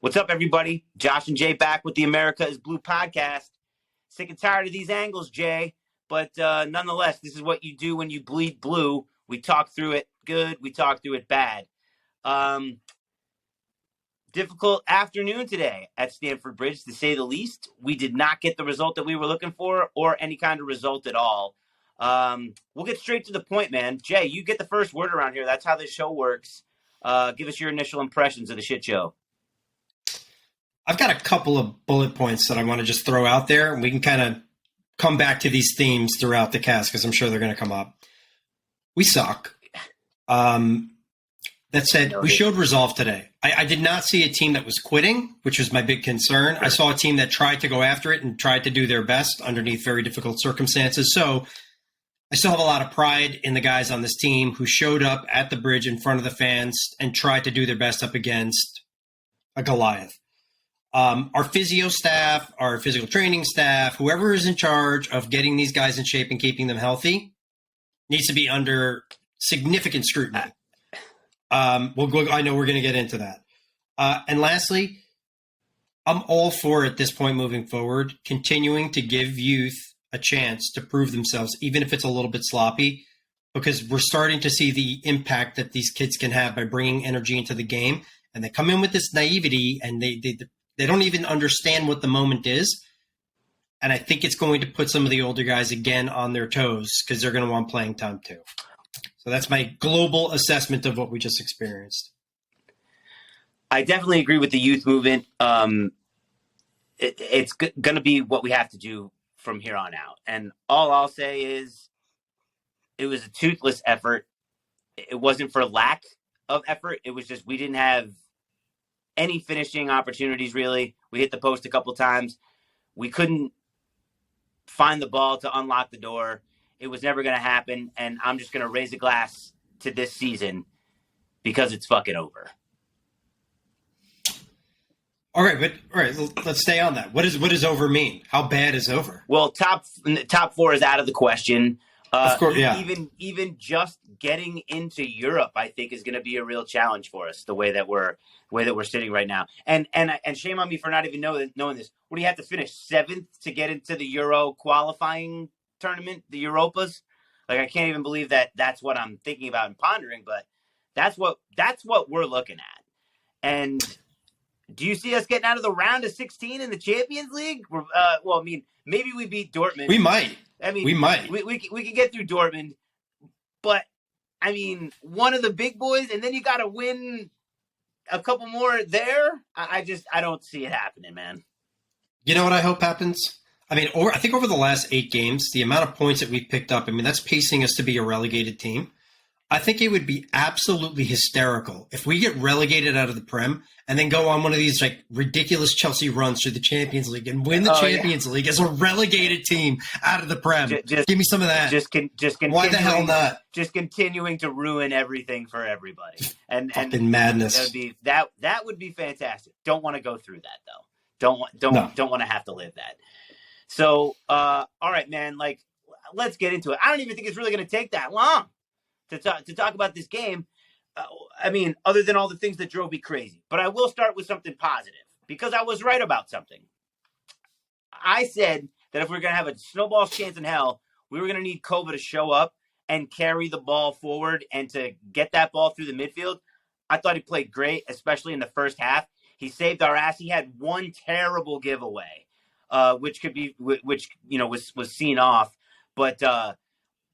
What's up, everybody? Josh and Jay back with the America is Blue podcast. Sick and tired of these angles, Jay. But nonetheless, this is what you do when you bleed blue. We talk through it good. We talk through it bad. Difficult afternoon today at Stamford Bridge, to say the least. We did not get the result that we were looking for or any kind of result at all. We'll get straight to the point, man. Jay, you get the first word around here. That's how this show works. Give us your initial impressions of the shit show. I've got a couple of bullet points that I want to just throw out there, and we can kind of come back to these themes throughout the cast because I'm sure they're going to come up. We suck. That said, we showed resolve today. I did not see a team that was quitting, which was my big concern. I saw a team that tried to go after it and tried to do their best underneath very difficult circumstances. So I still have a lot of pride in the guys on this team who showed up at the bridge in front of the fans and tried to do their best up against a Goliath. Our physio staff, our physical training staff, whoever is in charge of getting these guys in shape and keeping them healthy needs to be under significant scrutiny. I know we're going to get into that. And lastly, I'm all for, at this point moving forward, continuing to give youth a chance to prove themselves, even if it's a little bit sloppy, because we're starting to see the impact that these kids can have by bringing energy into the game. And they come in with this naivety and they don't even understand what the moment is. And I think it's going to put some of the older guys again on their toes because they're going to want playing time too. So that's my global assessment of what we just experienced. I definitely agree with the youth movement. It's going to be what we have to do from here on out. And all I'll say is it was a toothless effort. It wasn't for lack of effort. It was just we didn't have any finishing opportunities, really. We hit the post a couple times. We couldn't find the ball to unlock the door. It was never going to happen, and I'm just going to raise a glass to this season because it's fucking over. All right, let's stay on that. What does over mean? How bad is over? Well, top four is out of the question. Of course, yeah. Even just getting into Europe, I think, is going to be a real challenge for us. The way that we're sitting right now, and shame on me for not even knowing this. What do you have to finish 7th to get into the Euro qualifying tournament, the Europas? Like, I can't even believe that that's what I'm thinking about and pondering. But that's what we're looking at. And do you see us getting out of the round of 16 in the Champions League? Well, I mean, maybe we beat Dortmund. We might. I mean, we might. We can get through Dortmund, but I mean, one of the big boys, and then you got to win a couple more there. I don't see it happening, man. You know what I hope happens? I mean, I think over the last 8 games, the amount of points that we've picked up, I mean, that's pacing us to be a relegated team. I think it would be absolutely hysterical if we get relegated out of the Prem and then go on one of these like ridiculous Chelsea runs through the Champions League and win the Champions League as a relegated team out of the Prem. Just give me some of that. Why the hell not? Just continuing to ruin everything for everybody. And madness. That would be fantastic. Don't want to go through that though. Don't want to have to live that. So all right, man. Like, let's get into it. I don't even think it's really going to take that long to talk about this game. I mean, other than all the things that drove me crazy. But I will start with something positive because I was right about something. I said that if we were going to have a snowball's chance in hell, we were going to need Kova to show up and carry the ball forward and to get that ball through the midfield. I thought he played great, especially in the first half. He saved our ass. He had one terrible giveaway, which was seen off. But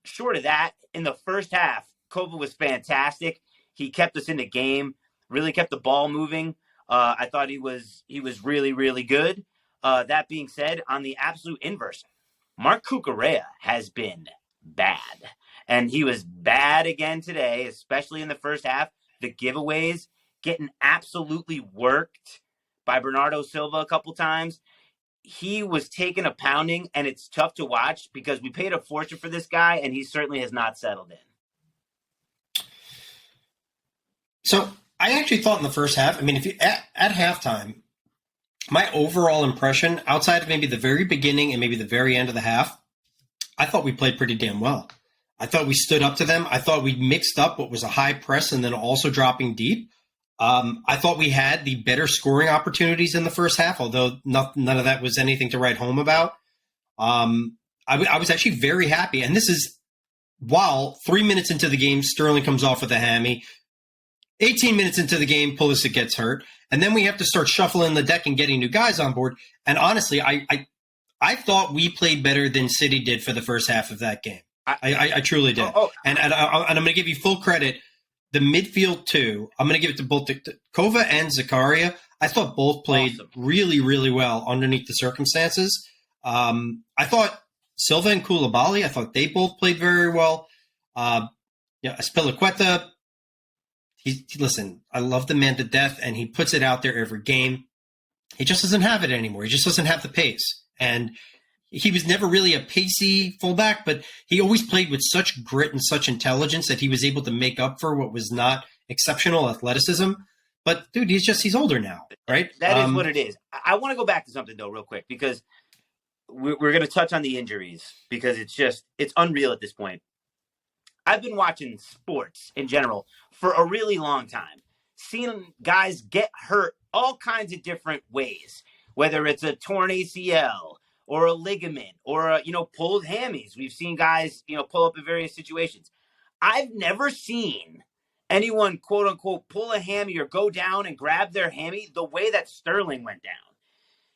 short of that, in the first half, Kova was fantastic. He kept us in the game, really kept the ball moving. I thought he was really, really good. That being said, on the absolute inverse, Mark Cucurella has been bad. And he was bad again today, especially in the first half. The giveaways getting absolutely worked by Bernardo Silva a couple times. He was taking a pounding, and it's tough to watch because we paid a fortune for this guy, and he certainly has not settled in. So I actually thought in the first half, I mean, if you at halftime, my overall impression, outside of maybe the very beginning and maybe the very end of the half, I thought we played pretty damn well. I thought we stood up to them. I thought we mixed up what was a high press and then also dropping deep. I thought we had the better scoring opportunities in the first half, although none of that was anything to write home about. I was actually very happy. And this is while 3 minutes into the game, Sterling comes off with a hammy. 18 minutes into the game, Pulisic gets hurt. And then we have to start shuffling the deck and getting new guys on board. And honestly, I thought we played better than City did for the first half of that game. I truly did. And I'm going to give you full credit. The midfield, too, I'm going to give it to both Kova and Zakaria. I thought both played really, really well underneath the circumstances. I thought Silva and Koulibaly, I thought they both played very well. Azpilicueta, listen, I love the man to death, and he puts it out there every game. He just doesn't have it anymore. He just doesn't have the pace. And he was never really a pacey fullback, but he always played with such grit and such intelligence that he was able to make up for what was not exceptional athleticism. But, dude, he's older now, right? That is what it is. I want to go back to something, though, real quick, because we're going to touch on the injuries, because it's unreal at this point. I've been watching sports in general for a really long time, seeing guys get hurt all kinds of different ways, whether it's a torn ACL or a ligament or, pulled hammies. We've seen guys, pull up in various situations. I've never seen anyone, quote unquote, pull a hammy or go down and grab their hammy the way that Sterling went down.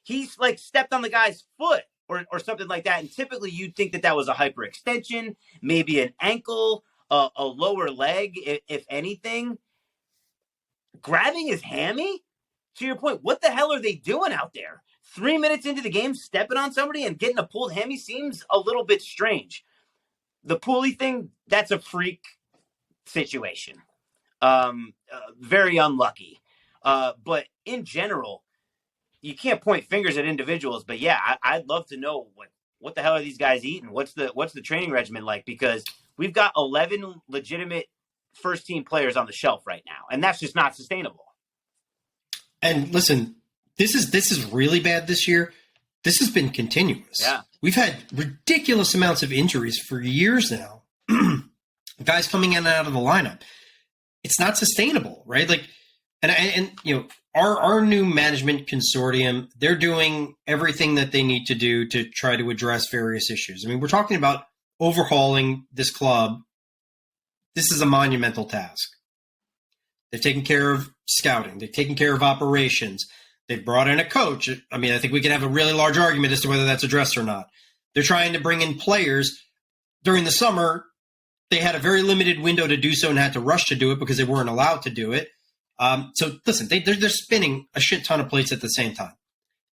He's stepped on the guy's foot or something like that. And typically you'd think that was a hyperextension, maybe an ankle, a lower leg, if anything. Grabbing his hammy? To your point, what the hell are they doing out there? 3 minutes into the game, stepping on somebody and getting a pulled hammy seems a little bit strange. The Pooley thing, that's a freak situation. Very unlucky. But in general, you can't point fingers at individuals. But yeah, I'd love to know what the hell are these guys eating? What's the training regimen like? Because we've got 11 legitimate first team players on the shelf right now, and that's just not sustainable. And listen, this is really bad this year. This has been continuous. Yeah. We've had ridiculous amounts of injuries for years now. Guys coming in and out of the lineup. It's not sustainable, right? Our new management consortium, they're doing everything that they need to do to try to address various issues. I mean, we're talking about overhauling this club. This is a monumental task. They've taken care of scouting. They've taken care of operations. They've brought in a coach. I mean, I think we can have a really large argument as to whether that's addressed or not. They're trying to bring in players. During the summer, they had a very limited window to do so and had to rush to do it because they weren't allowed to do it. So listen, they're spinning a shit ton of plates at the same time.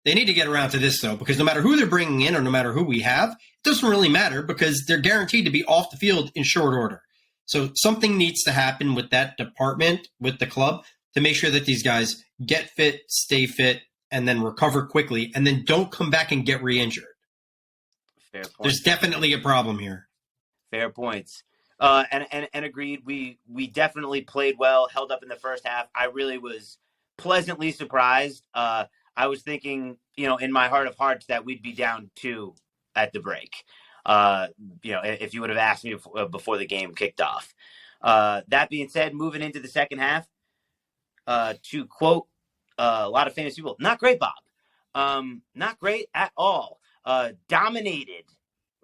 They need to get around to this, though, because no matter who they're bringing in or no matter who we have, it doesn't really matter because they're guaranteed to be off the field in short order. So something needs to happen with that department, with the club, to make sure that these guys get fit, stay fit, and then recover quickly, and then don't come back and get re-injured. Fair point. There's definitely a problem here. Fair points. And agreed. We definitely played well, held up in the first half. I really was pleasantly surprised. I was thinking, in my heart of hearts that we'd be down 2 at the break. If you would have asked me before the game kicked off. That being said, moving into the second half, to quote a lot of famous people, not great, Bob. Not great at all. Dominated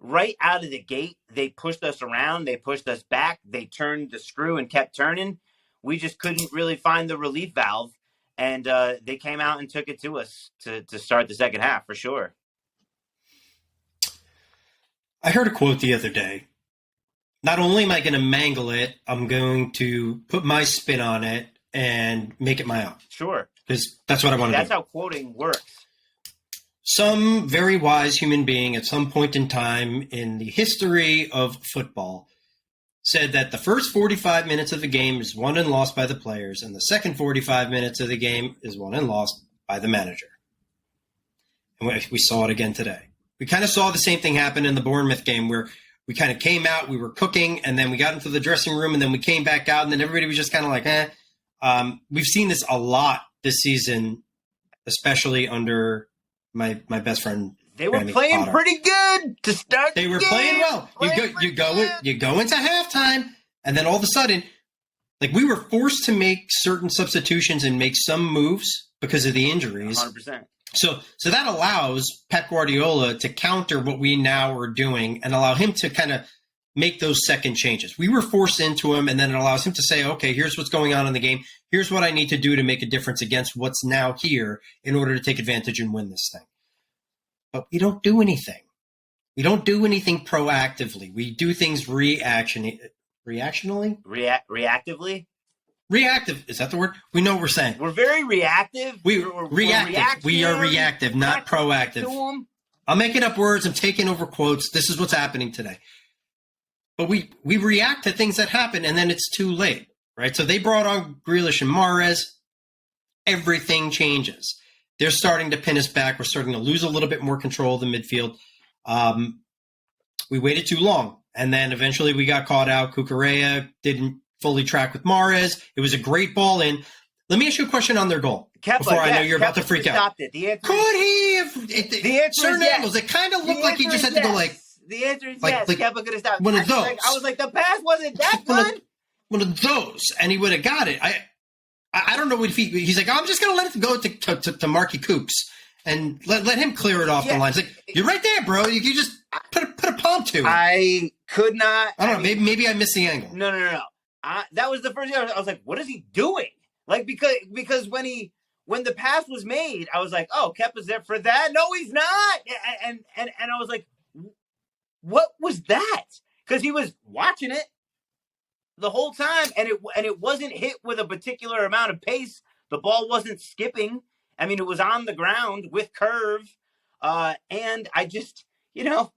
right out of the gate. They pushed us around. They pushed us back. They turned the screw and kept turning. We just couldn't really find the relief valve. And they came out and took it to us to start the second half, for sure. I heard a quote the other day. Not only am I going to mangle it, I'm going to put my spin on it and make it my own. Sure. Because that's what I want to do. That's how quoting works. Some very wise human being at some point in time in the history of football said that the first 45 minutes of the game is won and lost by the players, and the second 45 minutes of the game is won and lost by the manager. And we saw it again today. We kind of saw the same thing happen in the Bournemouth game where we kind of came out, we were cooking, and then we got into the dressing room, and then we came back out, and then everybody was just kind of like, eh. We've seen this a lot this season, especially under my best friend. They were Grammy playing Potter. Pretty good to start. They were the game. playing well. You go into halftime, and then all of a sudden, Like, we were forced to make certain substitutions and make some moves because of the injuries. 100%. So that allows Pep Guardiola to counter what we now are doing and allow him to kind of make those second changes. We were forced into him, and then it allows him to say, okay, here's what's going on in the game. Here's what I need to do to make a difference against what's now here in order to take advantage and win this thing. But we don't do anything. We don't do anything proactively. We do things reactionally. Reactively? Reactive. Is that the word? We know what we're saying. We're very reactive. We're reactive. We are reactive, not proactive. I'm making up words. I'm taking over quotes. This is what's happening today. But we react to things that happen, and then it's too late, right? So they brought on Grealish and Mahrez. Everything changes. They're starting to pin us back. We're starting to lose a little bit more control of the midfield. We waited too long, and then eventually we got caught out. Cucurella didn't fully track with Mahrez. It was a great ball in. Let me ask you a question on their goal before I know you're about to freak out. It. The answer Could he have? The answer certain is yes. angles, it kind of looked like he just had to go like. The answer is yes. Kepa could have stopped. One of those. I was like, the pass wasn't that good. One of those, and he would have got it. I don't know if he's like, I'm just going to let it go to Marky Coops and let him clear it off the line. It's like, you're right there, bro. You can just put a palm to it. I could not. I don't know. Maybe I missed the angle. No. That was the first thing I was like, what is he doing? Like, because when the pass was made, I was like, oh, Kepa's there for that. No, he's not. And I was like, what was that? Because he was watching it the whole time, and it wasn't hit with a particular amount of pace. The ball wasn't skipping. I mean, it was on the ground with curve. And I just, don't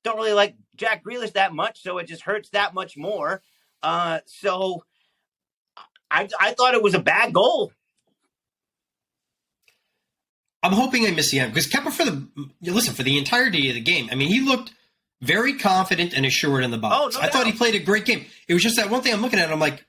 really like Jack Grealish that much, so it just hurts that much more. So I thought it was a bad goal. I'm hoping I missed the end because Kepa for the entirety of the game. I mean, he looked very confident and assured in the box. Oh, no I thought he played a great game. It was just that one thing I'm looking at. I'm like,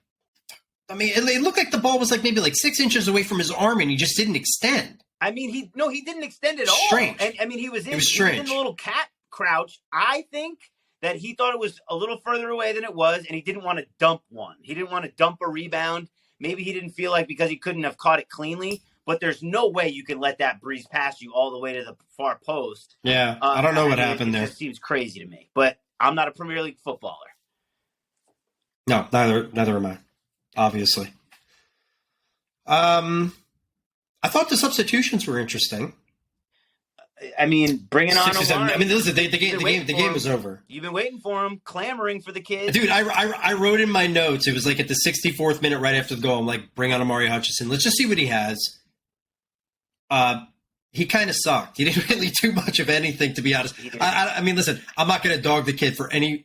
I mean, it looked like the ball was like maybe like 6 inches away from his arm, and he just didn't extend. I mean, he didn't extend at all. Strange. And I mean, he was in strange. the little cat crouch. I think that he thought it was a little further away than it was, and he didn't want to dump one. He didn't want to dump a rebound. Maybe he didn't feel like because he couldn't have caught it cleanly. But there's no way you can let that breeze past you all the way to the far post. Yeah, I don't know what happened there. It just seems crazy to me. But I'm not a Premier League footballer. No, neither am I, obviously. I thought the substitutions were interesting. I mean, bringing on Omar. I mean, listen, the game was over. You've been waiting for him, clamoring for the kid. Dude, I wrote in my notes, it was like at the 64th minute right after the goal, I'm like, bring on Omari Hutchinson. Let's just see what he has. He kind of sucked. He didn't really do much of anything, to be honest. I mean, listen, I'm not going to dog the kid for any.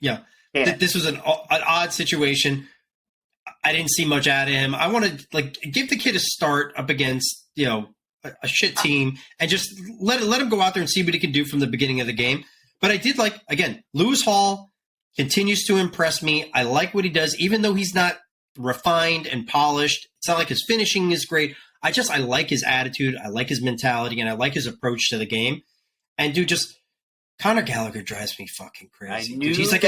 This was an odd situation. I didn't see much out of him. I want to give the kid a start up against a shit team and just let him go out there and see what he can do from the beginning of the game. But I did Lewis Hall continues to impress me. I like what he does, even though he's not refined and polished. It's not like his finishing is great. I like his attitude. I like his mentality, and I like his approach to the game. And dude, Conor Gallagher drives me fucking crazy. I knew he's like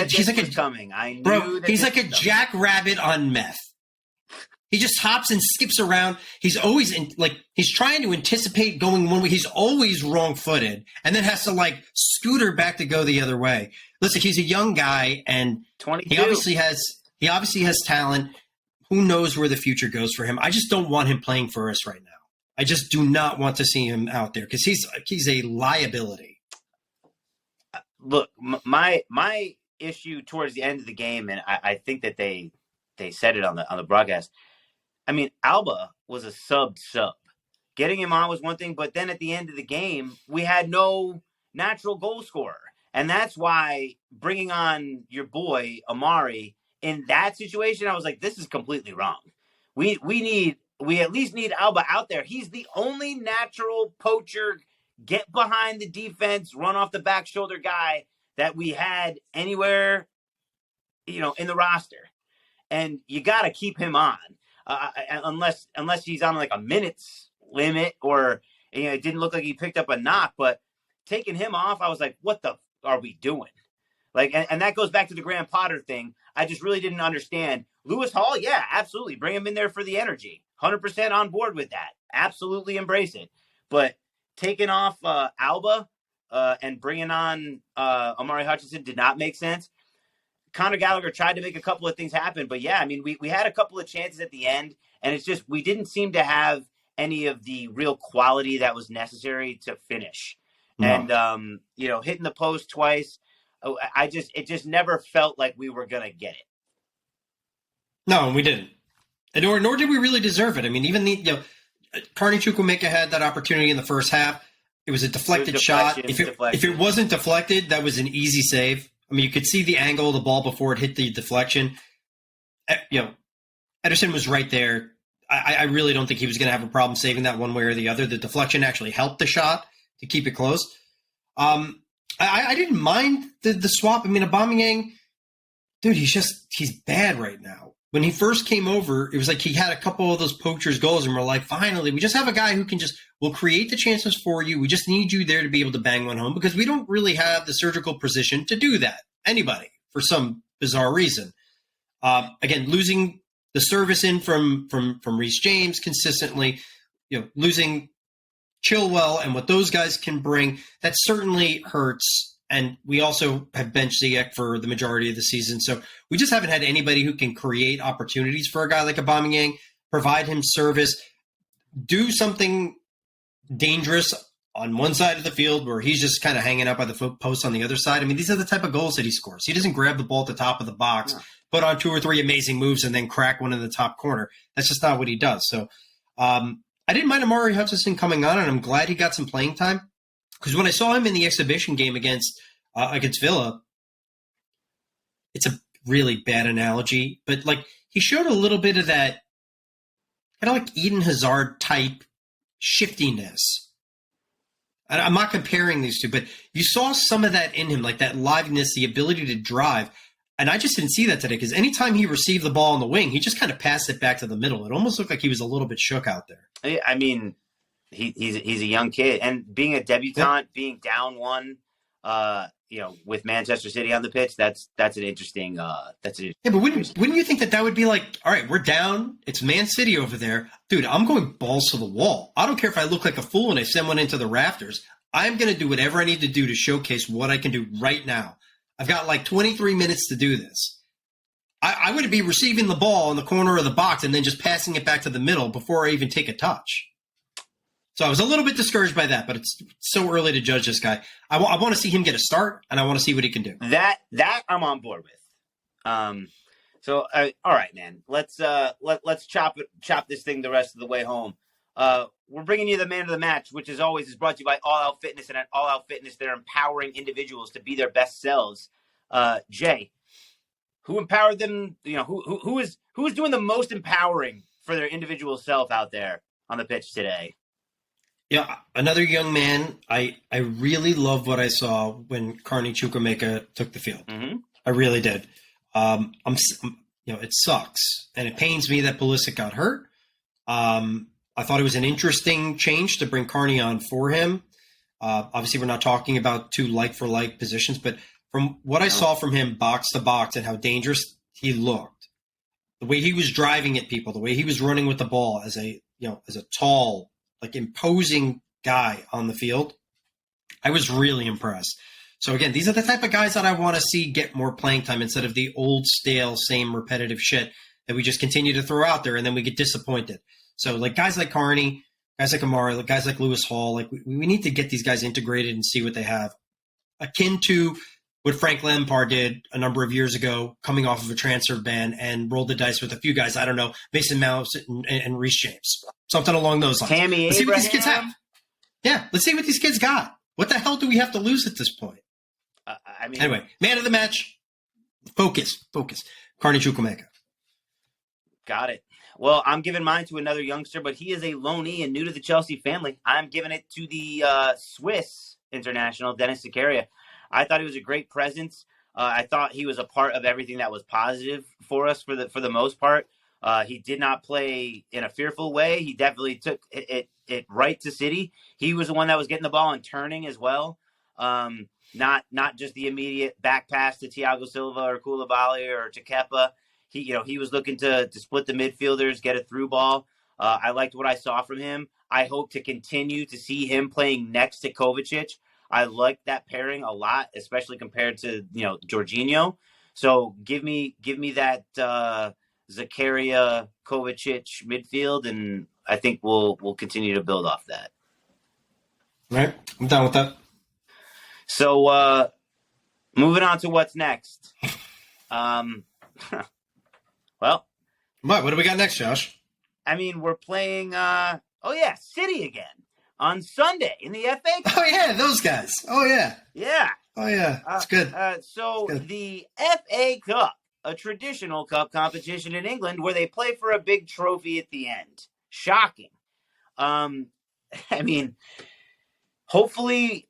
coming. I knew bro. He's like a jackrabbit on meth. He just hops and skips around. He's always he's trying to anticipate going one way. He's always wrong-footed, and then has to scooter back to go the other way. Listen, he's a young guy, and 22. He obviously has talent. Who knows where the future goes for him? I just don't want him playing for us right now. I just do not want to see him out there because he's a liability. Look, my issue towards the end of the game, and I think that they said it on the broadcast. I mean, Alba was a sub. Getting him on was one thing, but then at the end of the game, we had no natural goal scorer, and that's why bringing on your boy Omari in that situation, I was like, this is completely wrong. We at least need Alba out there. He's the only natural poacher, get behind the defense, run off the back shoulder guy that we had anywhere, in the roster. And you got to keep him on unless he's on a minutes limit or, it didn't look like he picked up a knock, but taking him off, I was like, what the are we doing? Like, and that goes back to the Graham Potter thing. I just really didn't understand. Lewis Hall, yeah, absolutely. Bring him in there for the energy. 100% on board with that. Absolutely embrace it. But taking off Alba and bringing on Amari Hutchinson did not make sense. Conor Gallagher tried to make a couple of things happen. But, yeah, I mean, we had a couple of chances at the end, and it's just we didn't seem to have any of the real quality that was necessary to finish. No. And, hitting the post twice, it just never felt like we were going to get it. No, we didn't. Nor did we really deserve it. I mean, even Carney Chukwuemeka had that opportunity in the first half. It was a deflected shot. If it wasn't deflected, that was an easy save. I mean, you could see the angle of the ball before it hit the deflection. Ederson was right there. I really don't think he was going to have a problem saving that one way or the other. The deflection actually helped the shot to keep it close. I didn't mind the swap. I mean, Aubameyang, dude, he's bad right now. When he first came over, it was like he had a couple of those poachers goals, and we're like, finally, we just have a guy who will create the chances for you. We just need you there to be able to bang one home because we don't really have the surgical precision to do that. Anybody, for some bizarre reason. Again, losing the service in from Reece James consistently, losing Chilwell and what those guys can bring, that certainly hurts. And we also have benched Ziyech for the majority of the season. So we just haven't had anybody who can create opportunities for a guy like Aubameyang, provide him service, do something dangerous on one side of the field where he's just kind of hanging out by the post on the other side. I mean, these are the type of goals that he scores. He doesn't grab the ball at the top of the box, put on 2 or 3 amazing moves, and then crack one in the top corner. That's just not what he does. So I didn't mind Amari Hutchinson coming on, and I'm glad he got some playing time. Because when I saw him in the exhibition game against Villa, it's a really bad analogy, but he showed a little bit of that kind of like Eden Hazard type shiftiness. I'm not comparing these two, but you saw some of that in him, like that liveliness, the ability to drive. And I just didn't see that today because anytime he received the ball on the wing, he just kind of passed it back to the middle. It almost looked like he was a little bit shook out there. I mean, he's a young kid, and being a debutant, being down one, with Manchester City on the pitch, that's an interesting. Yeah, but wouldn't you think that would be like, all right, we're down, it's Man City over there, dude. I'm going balls to the wall. I don't care if I look like a fool and I send one into the rafters. I'm going to do whatever I need to do to showcase what I can do right now. I've got 23 minutes to do this. I would be receiving the ball in the corner of the box and then just passing it back to the middle before I even take a touch. So I was a little bit discouraged by that, but it's so early to judge this guy. I want to see him get a start, and I want to see what he can do. That I'm on board with. All right, man. Let's chop this thing the rest of the way home. We're bringing you the man of the match, which as always is brought to you by All Out Fitness, and at All Out Fitness, they're empowering individuals to be their best selves. Jay, who empowered them? Who is doing the most empowering for their individual self out there on the pitch today? Yeah, another young man. I really love what I saw when Carney Chukwuemeka took the field. Mm-hmm. I really did. It sucks, and it pains me that Pulisic got hurt. I thought it was an interesting change to bring Carney on for him. Obviously, we're not talking about two like-for-like positions, but from what I saw from him box to box and how dangerous he looked, the way he was driving at people, the way he was running with the ball as a tall, imposing guy on the field, I was really impressed. So again, these are the type of guys that I want to see get more playing time instead of the old, stale, same repetitive shit that we just continue to throw out there and then we get disappointed. So guys like Carney, guys like Amari, guys like Lewis Hall, we need to get these guys integrated and see what they have. Akin to what Frank Lampard did a number of years ago, coming off of a transfer ban and rolled the dice with a few guys. I don't know, Mason Mount and Reece James, something along those lines. Tammy Let's see what these kids Abraham. have. Yeah, let's see what these kids got. What the hell do we have to lose at this point? Anyway, man of the match, focus. Carney Chukwuemeka. Got it. Well, I'm giving mine to another youngster, but he is a loanee and new to the Chelsea family. I'm giving it to the Swiss international, Denis Zakaria. I thought he was a great presence. I thought he was a part of everything that was positive for us for the most part. He did not play in a fearful way. He definitely took it right to City. He was the one that was getting the ball and turning as well. Not just the immediate back pass to Thiago Silva or Koulibaly or Kepa. He was looking to split the midfielders, get a through ball. I liked what I saw from him. I hope to continue to see him playing next to Kovacic. I like that pairing a lot, especially compared to Jorginho. So give me that Zakaria Kovacic midfield, and I think we'll continue to build off that. All right, I'm done with that. So moving on to what's next. Well, what do we got next, Josh? I mean, we're playing City again on Sunday in the FA Cup. Oh yeah, those guys. Oh yeah. Yeah. Oh yeah. That's good. So good. The FA Cup, a traditional cup competition in England where they play for a big trophy at the end. Shocking. I mean, hopefully,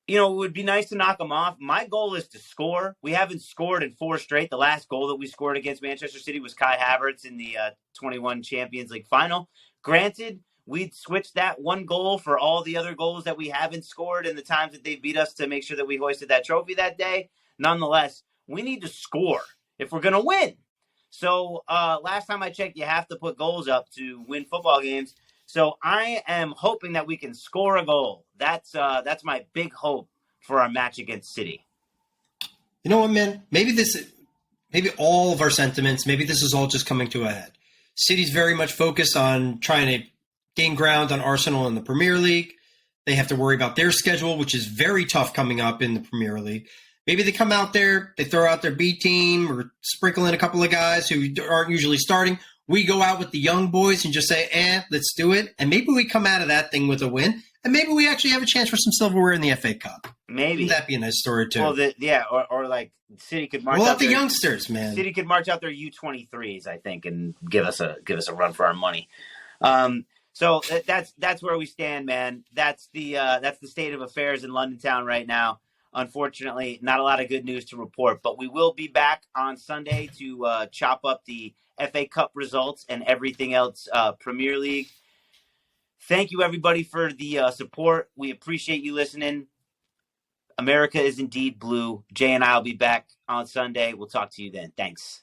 it would be nice to knock them off. My goal is to score. We haven't scored in 4 straight. The last goal that we scored against Manchester City was Kai Havertz in the 21 Champions League final. Granted, we'd switched that one goal for all the other goals that we haven't scored and the times that they beat us to make sure that we hoisted that trophy that day. Nonetheless, we need to score if we're going to win. So last time I checked, you have to put goals up to win football games. So I am hoping that we can score a goal. That's my big hope for our match against City. You know what, man? Maybe all of our sentiments, maybe this is all just coming to a head. City's very much focused on trying to gain ground on Arsenal in the Premier League. They have to worry about their schedule, which is very tough coming up in the Premier League. Maybe they come out there, they throw out their B team or sprinkle in a couple of guys who aren't usually starting. We go out with the young boys and just say, let's do it. And maybe we come out of that thing with a win. And maybe we actually have a chance for some silverware in the FA Cup. Maybe. Wouldn't that be a nice story, too? Well, or like City could march out the youngsters, man. City could march out their U23s, I think, and give us a run for our money. So that's where we stand, man. That's the state of affairs in London town right now. Unfortunately, not a lot of good news to report, but we will be back on Sunday to chop up the FA Cup results and everything else Premier League. Thank you, everybody, for the support. We appreciate you listening. America is indeed blue. Jay and I will be back on Sunday. We'll talk to you then. Thanks.